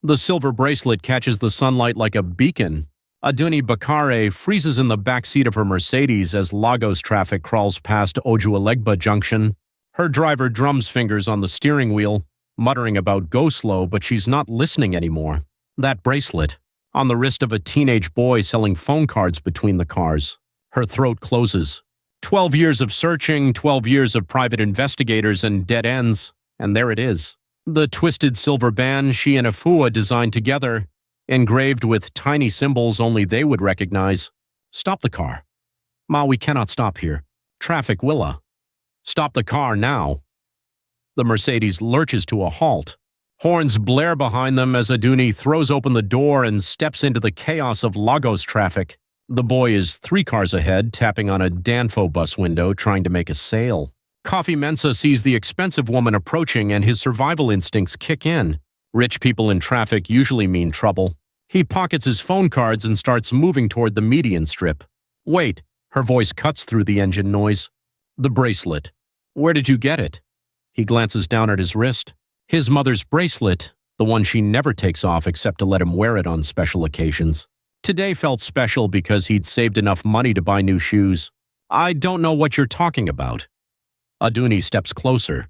The silver bracelet catches the sunlight like a beacon. Aduni Bakare freezes in the back seat of her Mercedes as Lagos traffic crawls past Ojuelegba Junction. Her driver drums fingers on the steering wheel, muttering about go slow, but she's not listening anymore. That bracelet, on the wrist of a teenage boy selling phone cards between the cars. Her throat closes. 12 years of searching, 12 years of private investigators and dead ends, and there it is. The twisted silver band she and Afua designed together, engraved with tiny symbols only they would recognize. Stop the car. Ma, we cannot stop here. Traffic willa. Stop the car now. The Mercedes lurches to a halt. Horns blare behind them as Aduni throws open the door and steps into the chaos of Lagos traffic. The boy is 3 cars ahead, tapping on a Danfo bus window, trying to make a sale. Coffee Mensa sees the expensive woman approaching and his survival instincts kick in. Rich people in traffic usually mean trouble. He pockets his phone cards and starts moving toward the median strip. Wait, her voice cuts through the engine noise. The bracelet. Where did you get it? He glances down at his wrist. His mother's bracelet, the one she never takes off except to let him wear it on special occasions. Today felt special because he'd saved enough money to buy new shoes. I don't know what you're talking about. Aduni steps closer.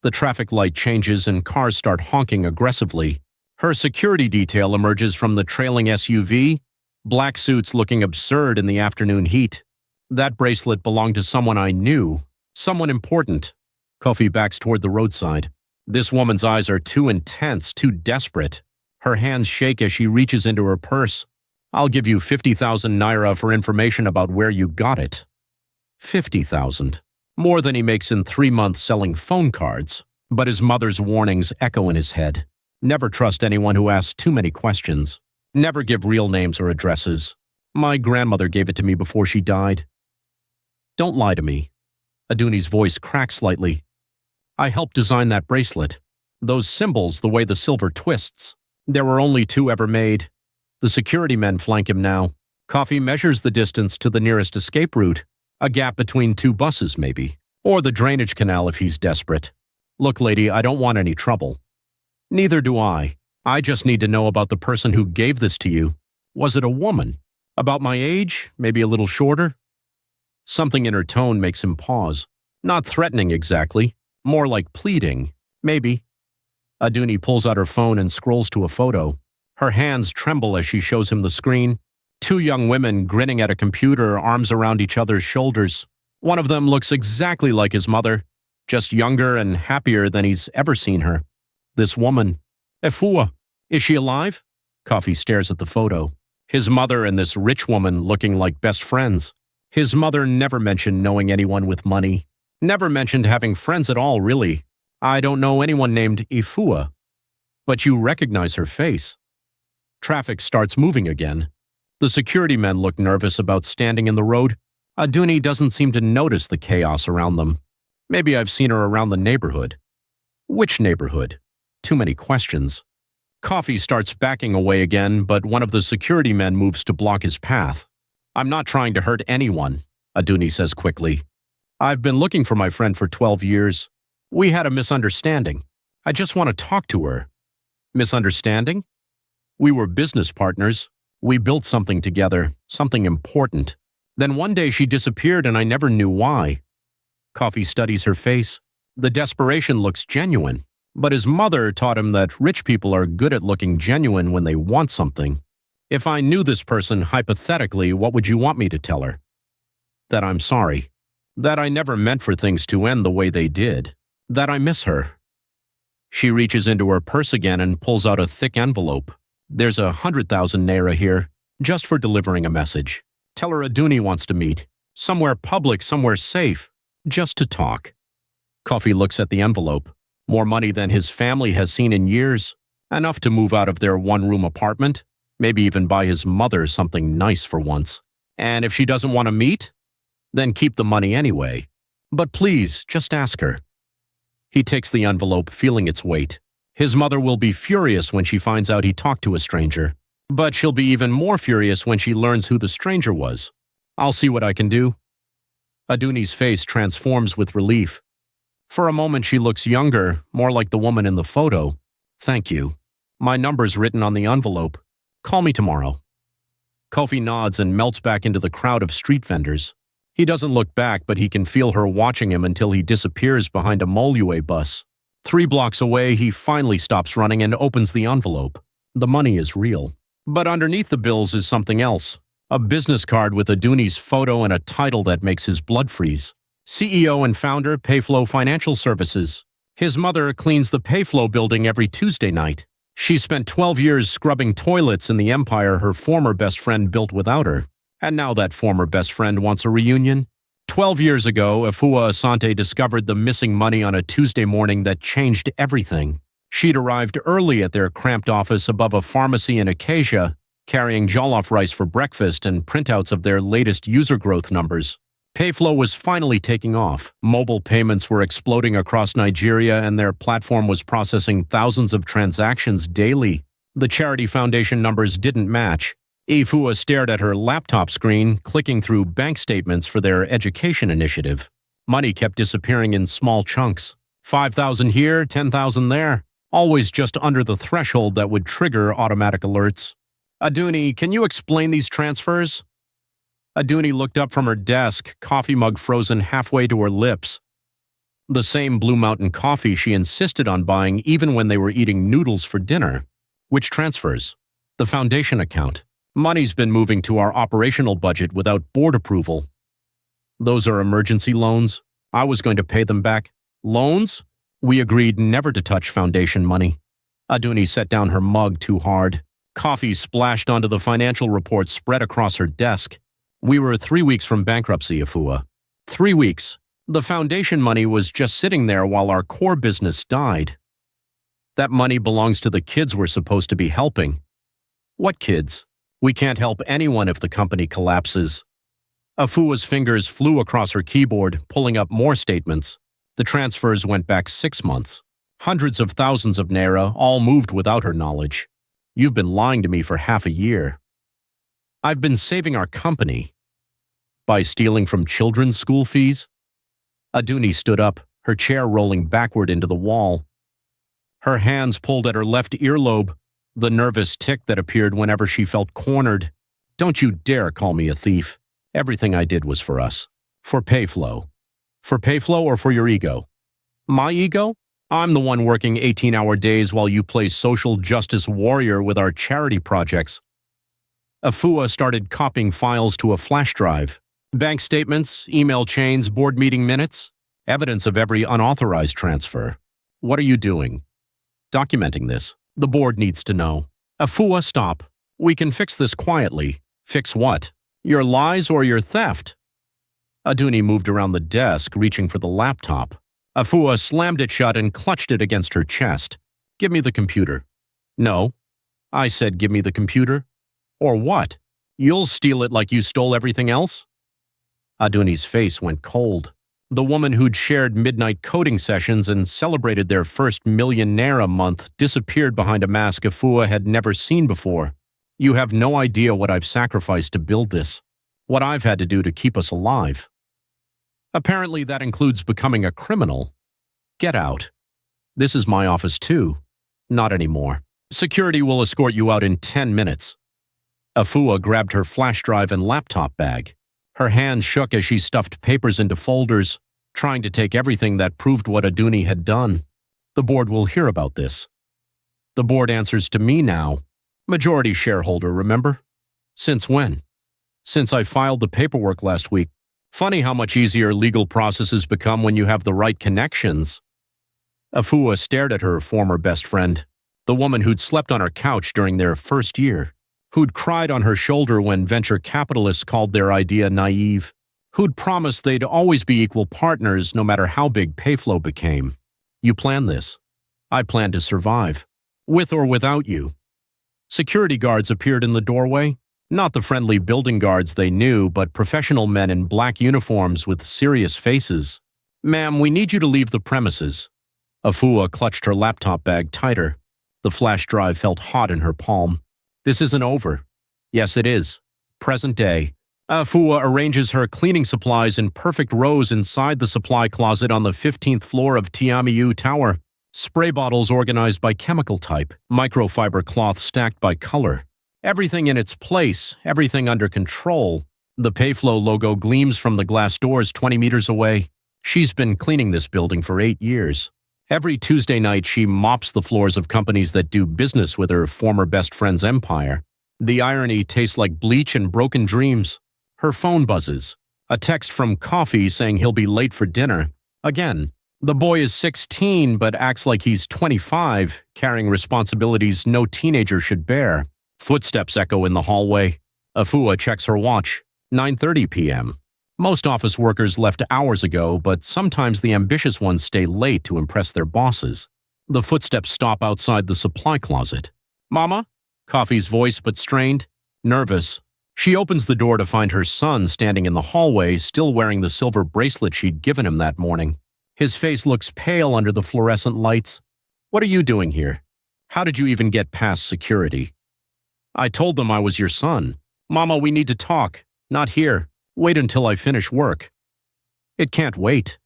The traffic light changes and cars start honking aggressively. Her security detail emerges from the trailing SUV, black suits looking absurd in the afternoon heat. That bracelet belonged to someone I knew, someone important. Kofi backs toward the roadside. This woman's eyes are too intense, too desperate. Her hands shake as she reaches into her purse. I'll give you 50,000 naira for information about where you got it. 50,000. More than he makes in 3 months selling phone cards. But his mother's warnings echo in his head. Never trust anyone who asks too many questions. Never give real names or addresses. My grandmother gave it to me before she died. Don't lie to me. Aduni's voice cracks slightly. I helped design that bracelet. Those symbols, the way the silver twists. There were only 2 ever made. The security men flank him now. Coffee measures the distance to the nearest escape route. A gap between 2 buses, maybe. Or the drainage canal if he's desperate. Look, lady, I don't want any trouble. Neither do I. I just need to know about the person who gave this to you. Was it a woman? About my age? Maybe a little shorter? Something in her tone makes him pause. Not threatening exactly. More like pleading. Maybe. Aduni pulls out her phone and scrolls to a photo. Her hands tremble as she shows him the screen. 2 young women grinning at a computer, arms around each other's shoulders. One of them looks exactly like his mother, just younger and happier than he's ever seen her. This woman. Efua. Is she alive? Coffee stares at the photo. His mother and this rich woman looking like best friends. His mother never mentioned knowing anyone with money. Never mentioned having friends at all, really. I don't know anyone named Efua. But you recognize her face. Traffic starts moving again. The security men look nervous about standing in the road. Aduni doesn't seem to notice the chaos around them. Maybe I've seen her around the neighborhood. Which neighborhood? Too many questions. Coffee starts backing away again, but one of the security men moves to block his path. I'm not trying to hurt anyone, Aduni says quickly. I've been looking for my friend for 12 years. We had a misunderstanding. I just want to talk to her. Misunderstanding? We were business partners. We built something together, something important. Then one day she disappeared and I never knew why. Coffee studies her face. The desperation looks genuine. But his mother taught him that rich people are good at looking genuine when they want something. If I knew this person hypothetically, what would you want me to tell her? That I'm sorry. That I never meant for things to end the way they did. That I miss her. She reaches into her purse again and pulls out a thick envelope. There's 100,000 naira here, just for delivering a message. Tell her Aduni wants to meet. Somewhere public, somewhere safe. Just to talk. Coffee looks at the envelope. More money than his family has seen in years. Enough to move out of their 1-room apartment. Maybe even buy his mother something nice for once. And if she doesn't want to meet, then keep the money anyway. But please, just ask her. He takes the envelope, feeling its weight. His mother will be furious when she finds out he talked to a stranger. But she'll be even more furious when she learns who the stranger was. I'll see what I can do. Aduni's face transforms with relief. For a moment she looks younger, more like the woman in the photo. Thank you. My number's written on the envelope. Call me tomorrow. Kofi nods and melts back into the crowd of street vendors. He doesn't look back, but he can feel her watching him until he disappears behind a Molue bus. 3 blocks away, he finally stops running and opens the envelope. The money is real. But underneath the bills is something else. A business card with Aduni's photo and a title that makes his blood freeze. CEO and founder, Payflow Financial Services. His mother cleans the Payflow building every Tuesday night. She spent 12 years scrubbing toilets in the empire her former best friend built without her. And now that former best friend wants a reunion. 12 years ago, Afua Asante discovered the missing money on a Tuesday morning that changed everything. She'd arrived early at their cramped office above a pharmacy in Acacia, carrying jollof rice for breakfast and printouts of their latest user growth numbers. Payflow was finally taking off. Mobile payments were exploding across Nigeria, and their platform was processing thousands of transactions daily. The charity foundation numbers didn't match. Afua stared at her laptop screen, clicking through bank statements for their education initiative. Money kept disappearing in small chunks. 5,000 here, 10,000 there. Always just under the threshold that would trigger automatic alerts. Aduni, can you explain these transfers? Aduni looked up from her desk, coffee mug frozen halfway to her lips. The same Blue Mountain coffee she insisted on buying even when they were eating noodles for dinner. Which transfers? The foundation account. Money's been moving to our operational budget without board approval. Those are emergency loans. I was going to pay them back. Loans? We agreed never to touch foundation money. Aduni set down her mug too hard. Coffee splashed onto the financial report spread across her desk. We were 3 weeks from bankruptcy, Afua. 3 weeks. The foundation money was just sitting there while our core business died. That money belongs to the kids we're supposed to be helping. What kids? We can't help anyone if the company collapses. Afua's fingers flew across her keyboard, pulling up more statements. The transfers went back 6 months. Hundreds of thousands of naira, all moved without her knowledge. You've been lying to me for half a year. I've been saving our company. By stealing from children's school fees? Aduni stood up, her chair rolling backward into the wall. Her hands pulled at her left earlobe, the nervous tick that appeared whenever she felt cornered. Don't you dare call me a thief. Everything I did was for us. For Payflow. For Payflow or for your ego? My ego? I'm the one working 18-hour days while you play social justice warrior with our charity projects. Afua started copying files to a flash drive. Bank statements, email chains, board meeting minutes, evidence of every unauthorized transfer. What are you doing? Documenting this. The board needs to know. Afua, stop. We can fix this quietly. Fix what? Your lies or your theft? Aduni moved around the desk, reaching for the laptop. Afua slammed it shut and clutched it against her chest. Give me the computer. No. I said give me the computer. Or what? You'll steal it like you stole everything else? Aduni's face went cold. The woman who'd shared midnight coding sessions and celebrated their first million naira month disappeared behind a mask Afua had never seen before. You have no idea what I've sacrificed to build this. What I've had to do to keep us alive. Apparently that includes becoming a criminal. Get out. This is my office too. Not anymore. Security will escort you out in 10 minutes. Afua grabbed her flash drive and laptop bag. Her hands shook as she stuffed papers into folders, trying to take everything that proved what Aduni had done. The board will hear about this. The board answers to me now. Majority shareholder, remember? Since when? Since I filed the paperwork last week. Funny how much easier legal processes become when you have the right connections. Afua stared at her former best friend, the woman who'd slept on her couch during their first year, who'd cried on her shoulder when venture capitalists called their idea naive, who'd promised they'd always be equal partners no matter how big Payflow became. You planned this. I planned to survive. With or without you. Security guards appeared in the doorway. Not the friendly building guards they knew, but professional men in black uniforms with serious faces. Ma'am, we need you to leave the premises. Afua clutched her laptop bag tighter. The flash drive felt hot in her palm. This isn't over. Yes, it is. Present day. Afua arranges her cleaning supplies in perfect rows inside the supply closet on the 15th floor of Tiamiyu Tower. Spray bottles organized by chemical type, microfiber cloth stacked by color. Everything in its place, everything under control. The Payflow logo gleams from the glass doors 20 meters away. She's been cleaning this building for 8 years. Every Tuesday night, she mops the floors of companies that do business with her former best friend's empire. The irony tastes like bleach and broken dreams. Her phone buzzes. A text from Coffee saying he'll be late for dinner. Again, the boy is 16 but acts like he's 25, carrying responsibilities no teenager should bear. Footsteps echo in the hallway. Afua checks her watch. 9:30 p.m. Most office workers left hours ago, but sometimes the ambitious ones stay late to impress their bosses. The footsteps stop outside the supply closet. "Mama?" Coffee's voice, but strained. Nervous. She opens the door to find her son standing in the hallway, still wearing the silver bracelet she'd given him that morning. His face looks pale under the fluorescent lights. "What are you doing here? How did you even get past security?" "I told them I was your son." "Mama, we need to talk. Not here. Wait until I finish work." "It can't wait."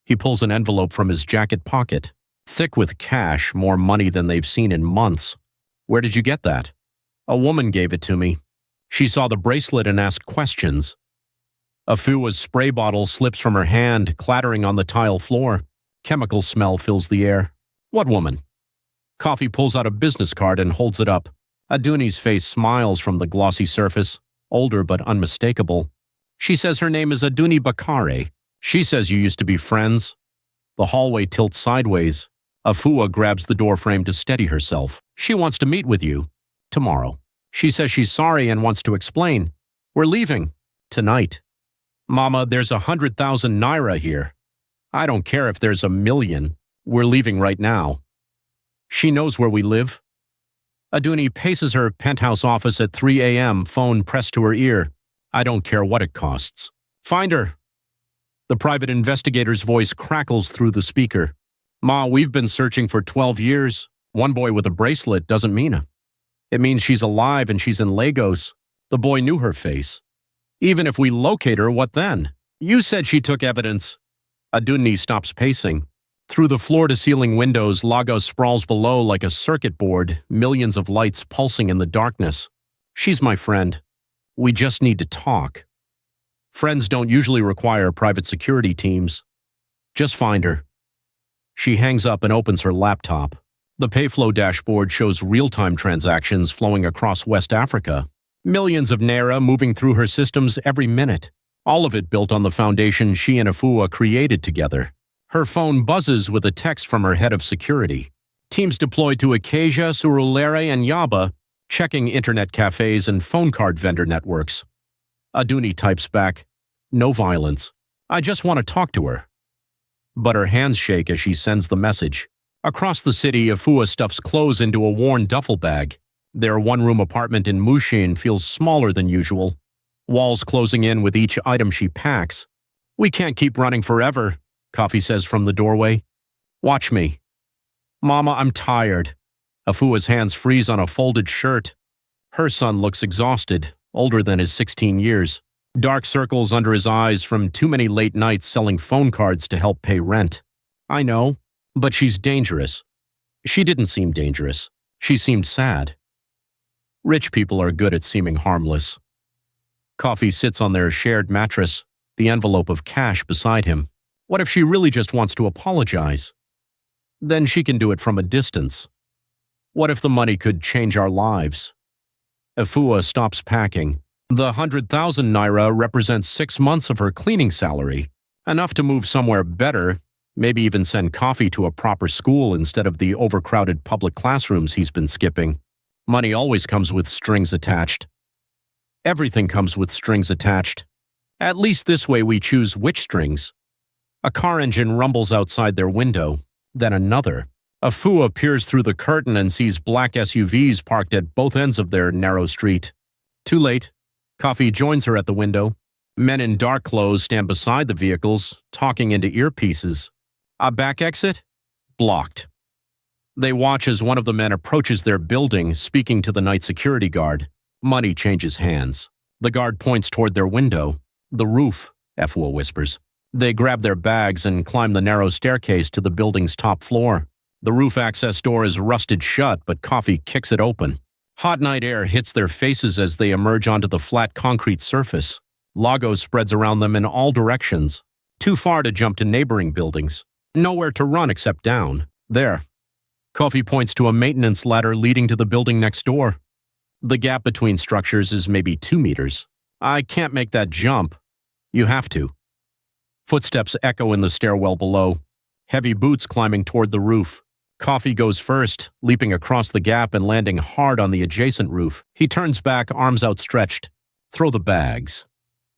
He pulls an envelope from his jacket pocket, thick with cash, more money than they've seen in months. "Where did you get that?" "A woman gave it to me. She saw the bracelet and asked questions." Afua's spray bottle slips from her hand, clattering on the tile floor. Chemical smell fills the air. "What woman?" Coffee pulls out a business card and holds it up. Aduni's face smiles from the glossy surface, older but unmistakable. "She says her name is Aduni Bakare. She says you used to be friends." The hallway tilts sideways. Afua grabs the doorframe to steady herself. "She wants to meet with you. Tomorrow. She says she's sorry and wants to explain. We're leaving. Tonight." "Mama, there's 100,000 naira here." "I don't care if there's 1,000,000. We're leaving right now." "She knows where we live." Aduni paces her penthouse office at 3 a.m., phone pressed to her ear. "I don't care what it costs. Find her." The private investigator's voice crackles through the speaker. "Ma, we've been searching for 12 years. One boy with a bracelet doesn't mean it. It means she's alive and she's in Lagos. The boy knew her face. Even if we locate her, what then? You said she took evidence." Aduni stops pacing. Through the floor-to-ceiling windows, Lagos sprawls below like a circuit board, millions of lights pulsing in the darkness. "She's my friend. We just need to talk." Friends don't usually require private security teams. Just find her. She hangs up and opens her laptop. The Payflow dashboard shows real-time transactions flowing across West Africa. Millions of naira moving through her systems every minute. All of it built on the foundation she and Afua created together. Her phone buzzes with a text from her head of security. Teams deployed to Acacia, Surulere, and Yaba, checking internet cafes and phone card vendor networks. Aduni types back, "No violence. I just want to talk to her." But her hands shake as she sends the message. Across the city, Afua stuffs clothes into a worn duffel bag. Their one-room apartment in Mushin feels smaller than usual, walls closing in with each item she packs. "We can't keep running forever," Coffee says from the doorway. "Watch me." "Mama, I'm tired." Afua's hands freeze on a folded shirt. Her son looks exhausted, older than his 16 years. Dark circles under his eyes from too many late nights selling phone cards to help pay rent. "I know, but she's dangerous." She didn't seem dangerous. She seemed sad. Rich people are good at seeming harmless. Coffee sits on their shared mattress, the envelope of cash beside him. What if she really just wants to apologize? Then she can do it from a distance. What if the money could change our lives? Afua stops packing. The 100,000 naira represents 6 months of her cleaning salary, enough to move somewhere better, maybe even send Coffee to a proper school instead of the overcrowded public classrooms he's been skipping. Money always comes with strings attached. Everything comes with strings attached. At least this way we choose which strings. A car engine rumbles outside their window, then another. Afua peers through the curtain and sees black SUVs parked at both ends of their narrow street. Too late. Coffee joins her at the window. Men in dark clothes stand beside the vehicles, talking into earpieces. A back exit? Blocked. They watch as one of the men approaches their building, speaking to the night security guard. Money changes hands. The guard points toward their window. "The roof," Afua whispers. They grab their bags and climb the narrow staircase to the building's top floor. The roof access door is rusted shut, but Coffee kicks it open. Hot night air hits their faces as they emerge onto the flat concrete surface. Lagos spreads around them in all directions. Too far to jump to neighboring buildings. Nowhere to run except down. There. Coffee points to a maintenance ladder leading to the building next door. The gap between structures is maybe 2 meters. I can't make that jump. You have to. Footsteps echo in the stairwell below. Heavy boots climbing toward the roof. Coffee goes first, leaping across the gap and landing hard on the adjacent roof. He turns back, arms outstretched. Throw the bags.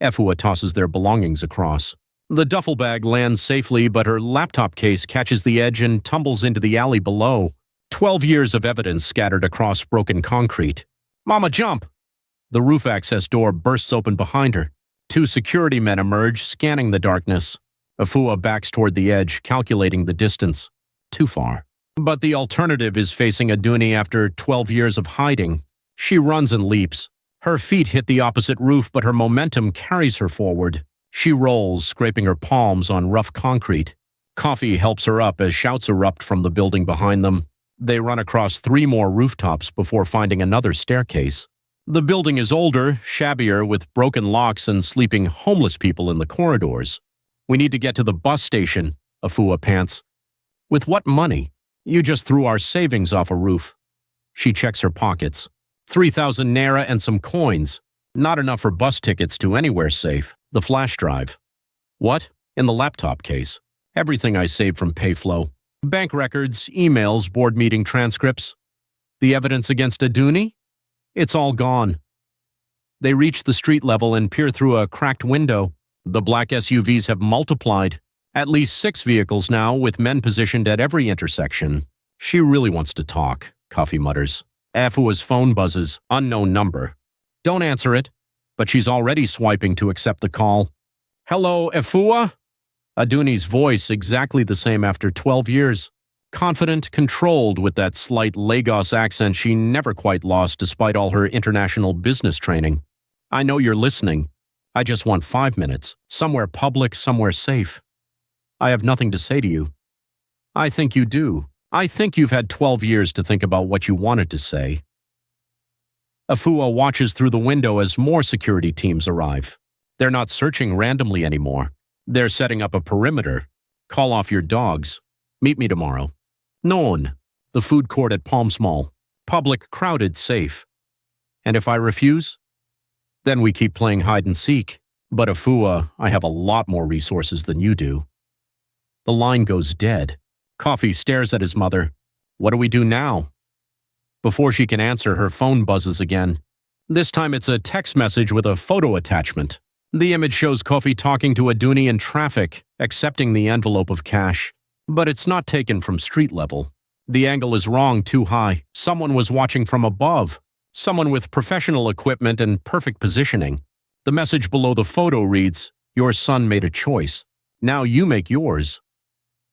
Efua tosses their belongings across. The duffel bag lands safely, but her laptop case catches the edge and tumbles into the alley below. 12 years of evidence scattered across broken concrete. Mama, jump! The roof access door bursts open behind her. 2 security men emerge, scanning the darkness. Efua backs toward the edge, calculating the distance. Too far. But the alternative is facing Aduni after 12 years of hiding. She runs and leaps. Her feet hit the opposite roof, but her momentum carries her forward. She rolls, scraping her palms on rough concrete. Coffee helps her up as shouts erupt from the building behind them. They run across 3 more rooftops before finding another staircase. The building is older, shabbier, with broken locks and sleeping homeless people in the corridors. We need to get to the bus station, Efua pants. With what money? You just threw our savings off a roof. She checks her pockets. 3,000 naira and some coins. Not enough for bus tickets to anywhere safe. The flash drive. What? In the laptop case. Everything I saved from Payflow. Bank records, emails, board meeting transcripts. The evidence against Aduni? It's all gone. They reach the street level and peer through a cracked window. The black SUVs have multiplied. At least 6 vehicles now, with men positioned at every intersection. She really wants to talk, Coffee mutters. Efua's phone buzzes, unknown number. Don't answer it. But she's already swiping to accept the call. Hello, Efua? Aduni's voice exactly the same after 12 years. Confident, controlled, with that slight Lagos accent she never quite lost despite all her international business training. I know you're listening. I just want 5 minutes. Somewhere public, somewhere safe. I have nothing to say to you. I think you do. I think you've had 12 years to think about what you wanted to say. Efua watches through the window as more security teams arrive. They're not searching randomly anymore. They're setting up a perimeter. Call off your dogs. Meet me tomorrow. Noon. The food court at Palms Mall. Public, crowded, safe. And if I refuse? Then we keep playing hide and seek. But Efua, I have a lot more resources than you do. The line goes dead. Coffee stares at his mother. What do we do now? Before she can answer, her phone buzzes again. This time it's a text message with a photo attachment. The image shows Coffee talking to Aduni in traffic, accepting the envelope of cash. But it's not taken from street level. The angle is wrong, too high. Someone was watching from above. Someone with professional equipment and perfect positioning. The message below the photo reads, "Your son made a choice. Now you make yours."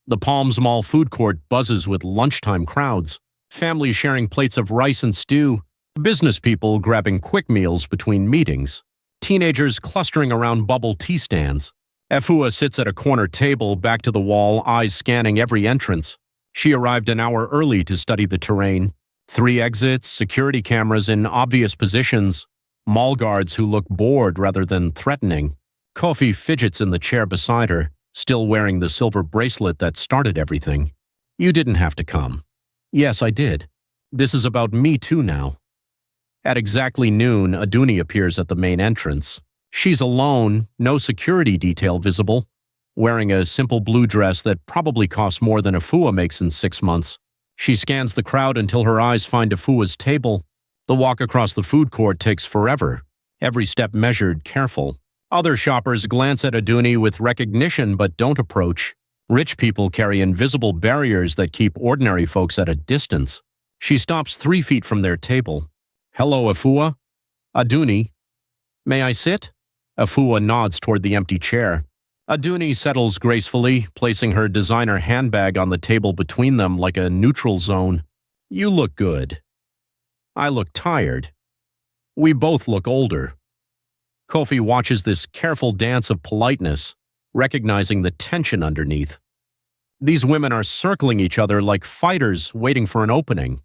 The Palms Mall food court buzzes with lunchtime crowds. Families sharing plates of rice and stew. Business people grabbing quick meals between meetings. Teenagers clustering around bubble tea stands. Efua sits at a corner table, back to the wall, eyes scanning every entrance. She arrived an hour early to study the terrain. 3 exits, security cameras in obvious positions. Mall guards who look bored rather than threatening. Coffee fidgets in the chair beside her, still wearing the silver bracelet that started everything. You didn't have to come. Yes, I did. This is about me too now. At exactly noon, Aduni appears at the main entrance. She's alone, no security detail visible, wearing a simple blue dress that probably costs more than Efua makes in 6 months. She scans the crowd until her eyes find Efua's table. The walk across the food court takes forever, every step measured, careful. Other shoppers glance at Aduni with recognition but don't approach. Rich people carry invisible barriers that keep ordinary folks at a distance. She stops 3 feet from their table. Hello, Efua. Aduni. May I sit? Efua nods toward the empty chair. Aduni settles gracefully, placing her designer handbag on the table between them like a neutral zone. You look good. I look tired. We both look older. Kofi watches this careful dance of politeness, recognizing the tension underneath. These women are circling each other like fighters waiting for an opening.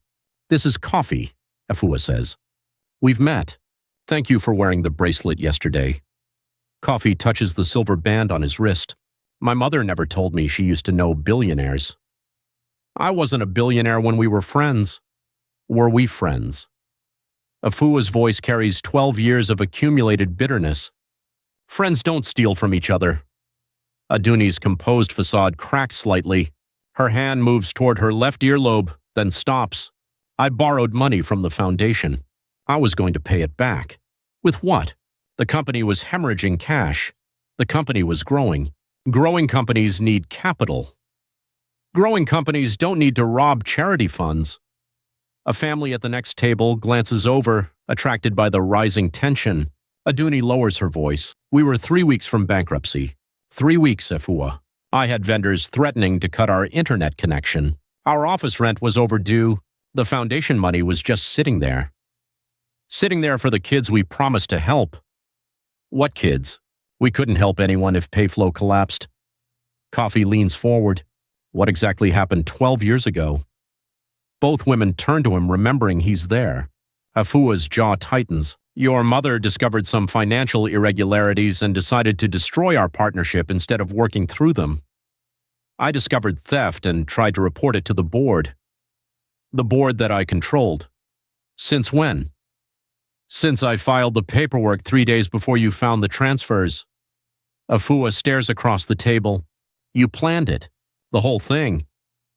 This is Coffee, Afua says. We've met. Thank you for wearing the bracelet yesterday. Coffee touches the silver band on his wrist. My mother never told me she used to know billionaires. I wasn't a billionaire when we were friends. Were we friends? Afua's voice carries 12 years of accumulated bitterness. Friends don't steal from each other. Aduni's composed facade cracks slightly. Her hand moves toward her left earlobe, then stops. I borrowed money from the foundation. I was going to pay it back. With what? The company was hemorrhaging cash. The company was growing. Growing companies need capital. Growing companies don't need to rob charity funds. A family at the next table glances over, attracted by the rising tension. Aduni lowers her voice. We were 3 weeks from bankruptcy. 3 weeks, Afua. I had vendors threatening to cut our internet connection. Our office rent was overdue. The foundation money was just sitting there. Sitting there for the kids we promised to help. What kids? We couldn't help anyone if Payflow collapsed. Coffee leans forward. What exactly happened 12 years ago? Both women turn to him, remembering he's there. Afua's jaw tightens. Your mother discovered some financial irregularities and decided to destroy our partnership instead of working through them. I discovered theft and tried to report it to the board. The board that I controlled. Since when? Since I filed the paperwork 3 days before you found the transfers. Afua stares across the table. You planned it. The whole thing.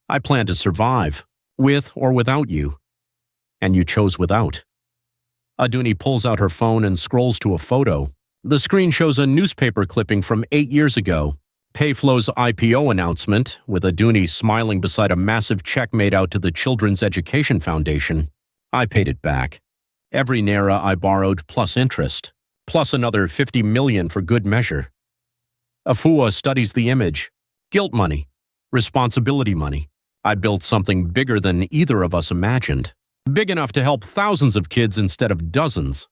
I planned to survive, with or without you. And you chose without. Aduni pulls out her phone and scrolls to a photo. The screen shows a newspaper clipping from 8 years ago. Payflow's IPO announcement, with Aduni smiling beside a massive check made out to the Children's Education Foundation. I paid it back. Every naira I borrowed plus interest, plus another 50 million for good measure. Afua studies the image. Guilt money. Responsibility money. I built something bigger than either of us imagined. Big enough to help thousands of kids instead of dozens.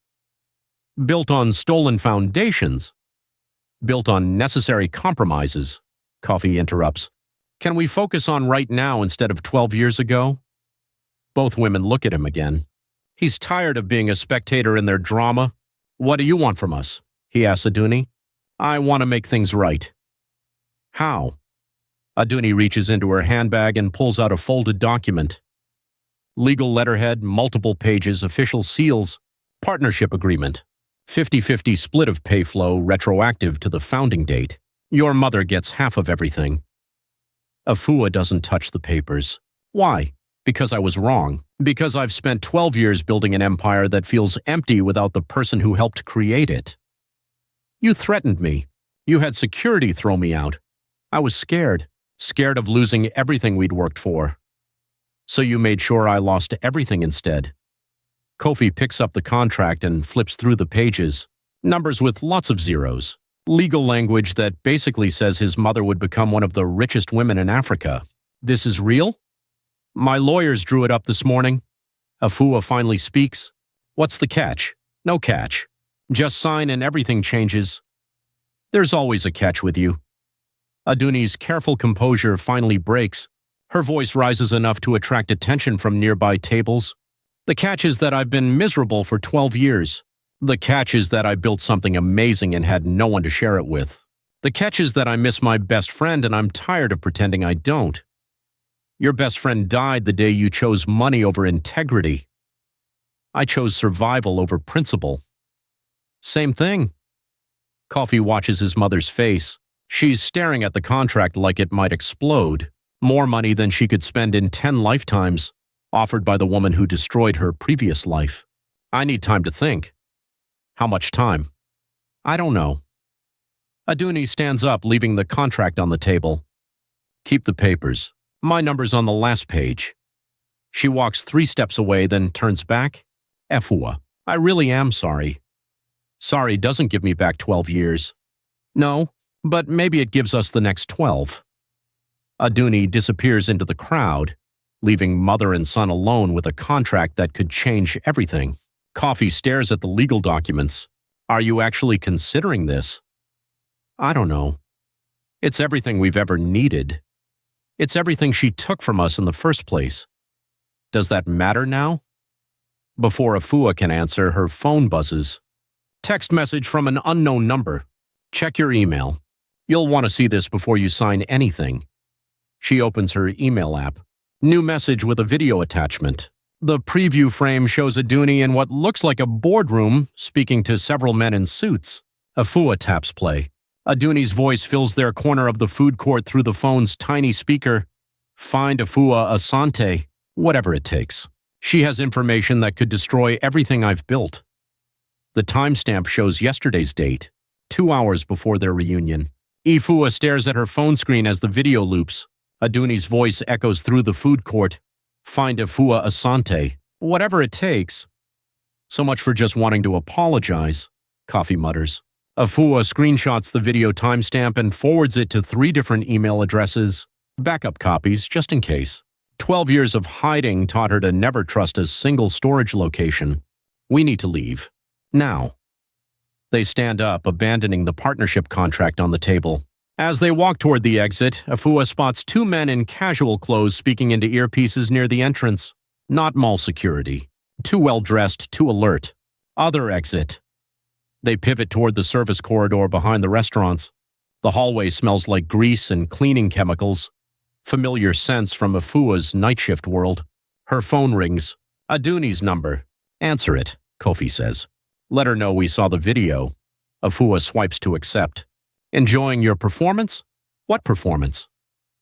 Built on stolen foundations. Built on necessary compromises. Coffee interrupts. Can we focus on right now instead of 12 years ago? Both women look at him again. He's tired of being a spectator in their drama. What do you want from us? He asks Aduni. I want to make things right. How? Aduni reaches into her handbag and pulls out a folded document. Legal letterhead, multiple pages, official seals, partnership agreement, 50-50 split of Payflow retroactive to the founding date. Your mother gets half of everything. Afua doesn't touch the papers. Why? Because I was wrong. Because I've spent 12 years building an empire that feels empty without the person who helped create it. You threatened me. You had security throw me out. I was scared. Scared of losing everything we'd worked for. So you made sure I lost everything instead. Kofi picks up the contract and flips through the pages. Numbers with lots of zeros. Legal language that basically says his mother would become one of the richest women in Africa. This is real? My lawyers drew it up this morning. Afua finally speaks. What's the catch? No catch. Just sign and everything changes. There's always a catch with you. Aduni's careful composure finally breaks. Her voice rises enough to attract attention from nearby tables. The catch is that I've been miserable for 12 years. The catch is that I built something amazing and had no one to share it with. The catch is that I miss my best friend and I'm tired of pretending I don't. Your best friend died the day you chose money over integrity. I chose survival over principle. Same thing. Coffee watches his mother's face. She's staring at the contract like it might explode. More money than she could spend in 10 lifetimes, offered by the woman who destroyed her previous life. I need time to think. How much time? I don't know. Aduni stands up, leaving the contract on the table. Keep the papers. My number's on the last page. She walks 3 steps away, then turns back. Afua, I really am sorry. Sorry doesn't give me back 12 years. No, but maybe it gives us the next 12. Aduni disappears into the crowd, leaving mother and son alone with a contract that could change everything. Coffee stares at the legal documents. Are you actually considering this? I don't know. It's everything we've ever needed. It's everything she took from us in the first place. Does that matter now? Before Afua can answer, her phone buzzes. Text message from an unknown number. Check your email. You'll want to see this before you sign anything. She opens her email app. New message with a video attachment. The preview frame shows Aduni in what looks like a boardroom speaking to several men in suits. Afua taps play. Aduni's voice fills their corner of the food court through the phone's tiny speaker. Find Afua Asante, whatever it takes. She has information that could destroy everything I've built. The timestamp shows yesterday's date, 2 hours before their reunion. Afua stares at her phone screen as the video loops. Aduni's voice echoes through the food court. Find Afua Asante, whatever it takes. So much for just wanting to apologize, Coffee mutters. Afua screenshots the video timestamp and forwards it to 3 different email addresses, backup copies just in case. 12 years of hiding taught her to never trust a single storage location. We need to leave. Now. They stand up, abandoning the partnership contract on the table. As they walk toward the exit, Afua spots 2 men in casual clothes speaking into earpieces near the entrance. Not mall security. Too well-dressed, too alert. Other exit. They pivot toward the service corridor behind the restaurants. The hallway smells like grease and cleaning chemicals. Familiar scents from Afua's night shift world. Her phone rings. Aduni's number. Answer it, Kofi says. Let her know we saw the video. Afua swipes to accept. Enjoying your performance? What performance?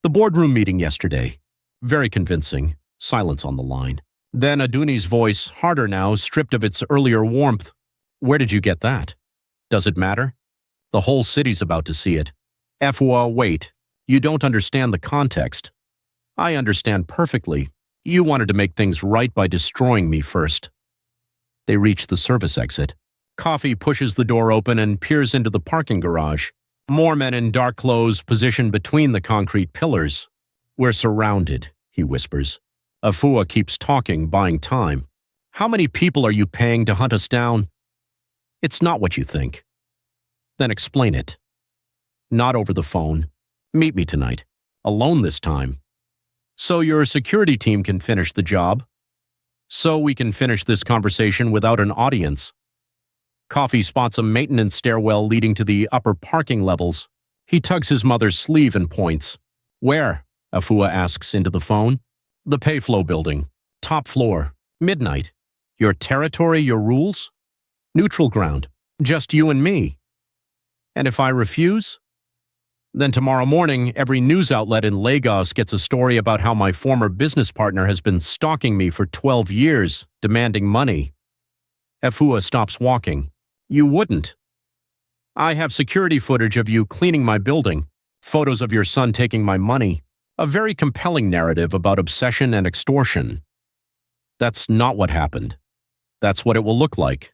The boardroom meeting yesterday. Very convincing. Silence on the line. Then Aduni's voice, harder now, stripped of its earlier warmth. Where did you get that? Does it matter? The whole city's about to see it. Afua, wait. You don't understand the context. I understand perfectly. You wanted to make things right by destroying me first. They reach the service exit. Coffee pushes the door open and peers into the parking garage. More men in dark clothes positioned between the concrete pillars. We're surrounded, he whispers. Afua keeps talking, buying time. How many people are you paying to hunt us down? It's not what you think. Then explain it. Not over the phone. Meet me tonight. Alone this time. So your security team can finish the job. So we can finish this conversation without an audience. Coffee spots a maintenance stairwell leading to the upper parking levels. He tugs his mother's sleeve and points. Where? Afua asks into the phone. The Payflow building. Top floor. Midnight. Your territory, your rules? Neutral ground. Just you and me. And if I refuse? Then tomorrow morning, every news outlet in Lagos gets a story about how my former business partner has been stalking me for 12 years, demanding money. Afua stops walking. You wouldn't. I have security footage of you cleaning my building, photos of your son taking my money, a very compelling narrative about obsession and extortion. That's not what happened. That's what it will look like.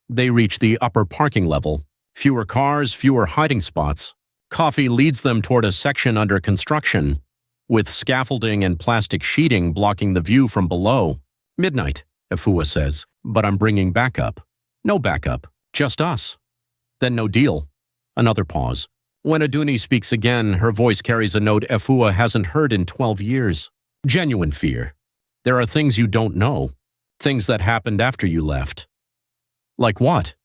They reach the upper parking level. Fewer cars, fewer hiding spots. Coffee leads them toward a section under construction, with scaffolding and plastic sheeting blocking the view from below. Midnight, Afua says, but I'm bringing backup. No backup, just us. Then no deal. Another pause. When Aduni speaks again, her voice carries a note Afua hasn't heard in 12 years. Genuine fear. There are things you don't know. Things that happened after you left. Like what?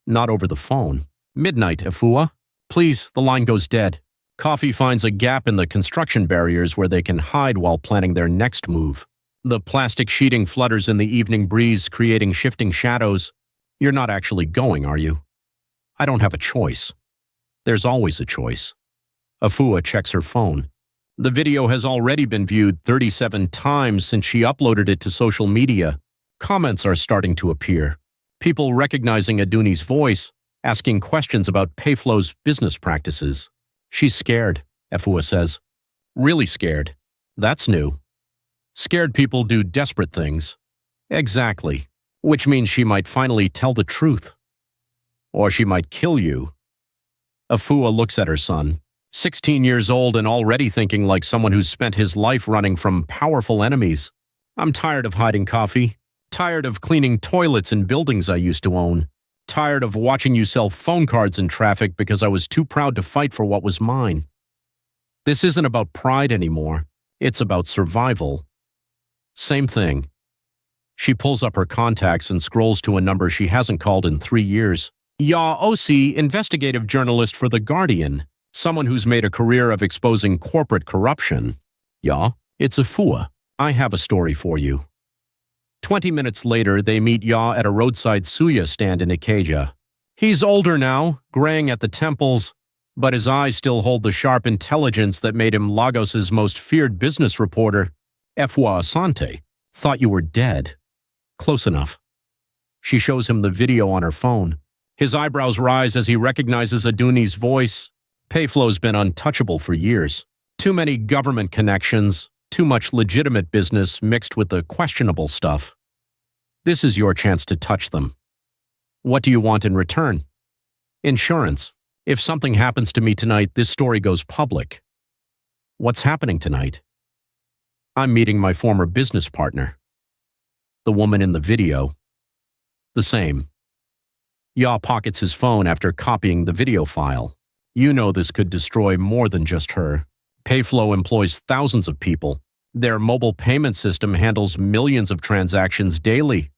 Not over the phone. Midnight, Afua. Please, the line goes dead. Coffee finds a gap in the construction barriers where they can hide while planning their next move. The plastic sheeting flutters in the evening breeze, creating shifting shadows. You're not actually going, are you? I don't have a choice. There's always a choice. Afua checks her phone. The video has already been viewed 37 times since she uploaded it to social media. Comments are starting to appear. People recognizing Aduni's voice, asking questions about Payflow's business practices. She's scared, Afua says. Really scared. That's new. Scared people do desperate things. Exactly. Which means she might finally tell the truth. Or she might kill you. Afua looks at her son, 16 years old and already thinking like someone who's spent his life running from powerful enemies. I'm tired of hiding, Coffee. Tired of cleaning toilets in buildings I used to own. Tired of watching you sell phone cards in traffic because I was too proud to fight for what was mine. This isn't about pride anymore. It's about survival. Same thing. She pulls up her contacts and scrolls to a number she hasn't called in 3 years. Ya OC, investigative journalist for The Guardian. Someone who's made a career of exposing corporate corruption. Ya, it's Afua. I have a story for you. 20 minutes later, they meet Ya at a roadside suya stand in Ikeja. He's older now, graying at the temples, but his eyes still hold the sharp intelligence that made him Lagos's most feared business reporter. Efwa Asante, thought you were dead. Close enough. She shows him the video on her phone. His eyebrows rise as he recognizes Aduni's voice. Payflow's been untouchable for years. Too many government connections, too much legitimate business mixed with the questionable stuff. This is your chance to touch them. What do you want in return? Insurance. If something happens to me tonight, this story goes public. What's happening tonight? I'm meeting my former business partner. The woman in the video. The same. Ya pockets his phone after copying the video file. You know this could destroy more than just her. Payflow employs thousands of people. Their mobile payment system handles millions of transactions daily.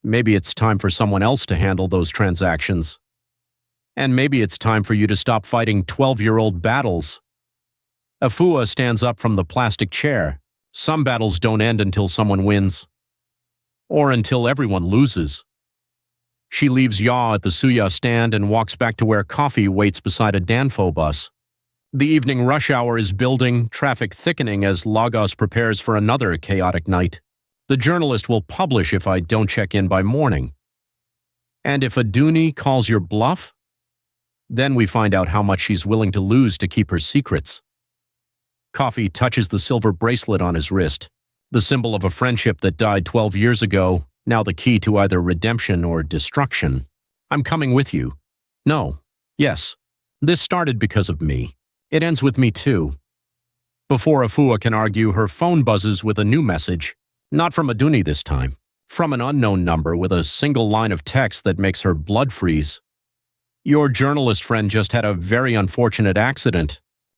Maybe it's time for someone else to handle those transactions. And maybe it's time for you to stop fighting 12-year-old battles. Afua stands up from the plastic chair. Some battles don't end until someone wins. Or until everyone loses. She leaves Ya at the suya stand and walks back to where coffee waits beside a Danfo bus. The evening rush hour is building, traffic thickening as Lagos prepares for another chaotic night. The journalist will publish if I don't check in by morning. And if Aduni calls your bluff, then we find out how much she's willing to lose to keep her secrets. Coffee touches the silver bracelet on his wrist, the symbol of a friendship that died 12 years ago, now the key to either redemption or destruction. I'm coming with you. No. Yes. This started because of me. It ends with me too. Before Afua can argue, her phone buzzes with a new message. Not from Aduni this time. From an unknown number with a single line of text that makes her blood freeze. Your journalist friend just had a very unfortunate accident.